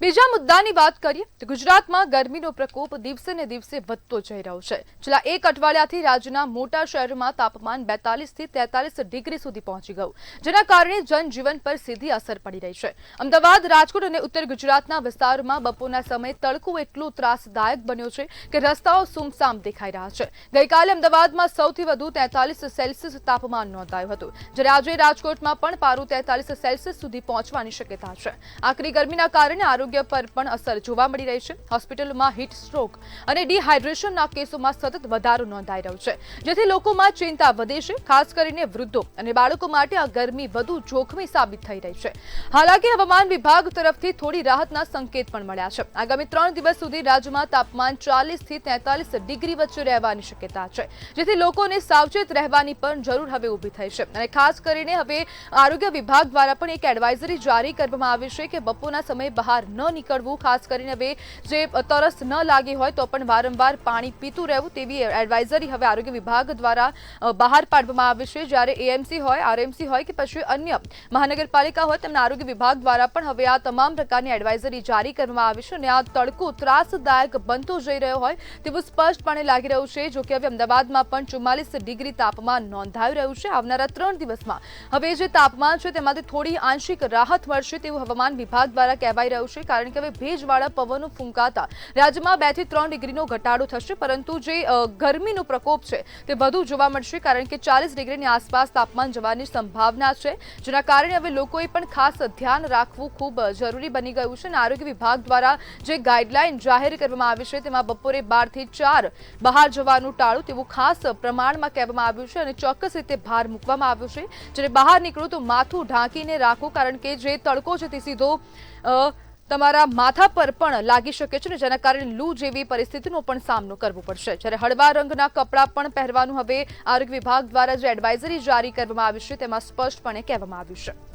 બીજા મુદ્દાની વાત કરીએ તો ગુજરાતમાં ગરમીનો પ્રકોપ દિવસે ને દિવસે વધતો જઈ રહ્યો છે। છેલ્લા એક અઠવાડિયાથી રાજ્યના મોટા શહેરોમાં તાપમાન 42 થી 43 ડિગ્રી સુધી પહોંચી ગયું, જેના કારણે જનજીવન પર સીધી અસર પડી રહી છે। અમદાવાદ, રાજકોટ અને ઉત્તર ગુજરાતના વિસ્તારોમાં બપોરના સમયે તડકો એટલો ત્રાસદાયક બન્યો છે કે રસ્તાઓ સુમસામ દેખાઈ રહ્યા છે। ગઈકાલે અમદાવાદમાં સૌથી વધુ 43 સેલ્સિયસ તાપમાન નોંધાયું હતું, જ્યારે આજે રાજકોટમાં પણ પારું 43 સેલ્સિયસ સુધી પહોંચવાની શક્યતા છે। આકરી ગરમીના કારણે આરોગ્ય પર પણ અસર જોવા મળી રહી છે। હોસ્પિટલમાં હીટ સ્ટ્રોક અને ડિહાઇડ્રેશનના કેસોમાં સતત વધારો નોંધાઈ રહ્યો છે, જેથી લોકોમાં ચિંતા વધે છે। ખાસ કરીને વૃદ્ધો અને બાળકો માટે આ ગરમી વધુ જોખમી સાબિત થઈ રહી છે। હાલાકી હવામાન વિભાગ તરફથી થોડી રાહતના સંકેત પણ મળ્યા છે। આગામી 3 દિવસ સુધી રાજ્યમાં તાપમાન 40 થી 43 ડિગ્રી વચ્ચે રહેવાની શક્યતા છે, જેથી લોકોને સાવચેત રહેવાની પણ જરૂર હવે ઊભી થઈ છે। અને ખાસ કરીને હવે આરોગ્ય વિભાગ દ્વારા પણ એક એડવાઇઝરી જારી કરવામાં આવી છે કે બપોરના સમયે બહાર ન નીકળવું। ખાસ કરીને હવે જે તરસ ન લાગી હોય તો પણ વારંવાર પાણી પીતું રહેવું તેવી એડવાઇઝરી હવે આરોગ્ય વિભાગ દ્વારા બહાર પાડવામાં આવી છે। જ્યારે એએમસી હોય, આરએમસી હોય કે પછી અન્ય મહાનગરપાલિકા હોય, તેમના આરોગ્ય વિભાગ દ્વારા પણ હવે આ તમામ પ્રકારની એડવાઇઝરી જારી કરવામાં આવી છે। અને આ તડકો ત્રાસદાયક બનતો જઈ રહ્યો હોય તેવું સ્પષ્ટપણે લાગી રહ્યું છે। જો કે હવે અમદાવાદમાં પણ 44 ડિગ્રી તાપમાન નોંધાઈ રહ્યું છે। આવનારા 3 દિવસમાં હવે જે તાપમાન છે તેમાંથી થોડી આંશિક રાહત મળશે તેવું હવામાન વિભાગ દ્વારા કહેવાઈ રહ્યું છે, કારણ કે હવે ભેજવાળા પવનો ફૂંકાતા રાજ્યમાં 2 થી 3 ડિગ્રીનો ઘટાડો થશે, પરંતુ જે ગરમીનો પ્રકોપ છે તે વધુ જોવા મળશે, કારણ કે 40 ડિગ્રીની આસપાસ તાપમાન જવાની સંભાવના છે, જેના કારણે હવે લોકોએ પણ ખાસ ધ્યાન રાખવું ખૂબ જરૂરી બની ગયું છે। અને આરોગ્ય વિભાગ દ્વારા જે ગાઈડલાઈન જાહેર કરવામાં આવી છે તેમાં બપોરે 12 થી 4 બહાર જવાનું ટાળવું તેવું ખાસ પ્રમાણમાં કહેવામાં આવ્યું છે અને ચોક્કસ રીતે ભાર મૂકવામાં આવ્યો છે। જ્યારે બહાર નીકળો તો માથું ઢાંકીને રાખો, કારણ કે જે તડકો છે તે સીધો તમારા માથા પર પણ લાગી શકે છે, જેના કારણે લૂ જેવી પરિસ્થિતિનો પણ સામનો કરવો પડશે। જ્યારે હળવા રંગના કપડાં પણ પહેરવાનું હવે આરોગ્ય વિભાગ દ્વારા જે એડવાઇઝરી જારી કરવામાં આવી છે તેમાં સ્પષ્ટપણે કહેવામાં આવ્યું છે।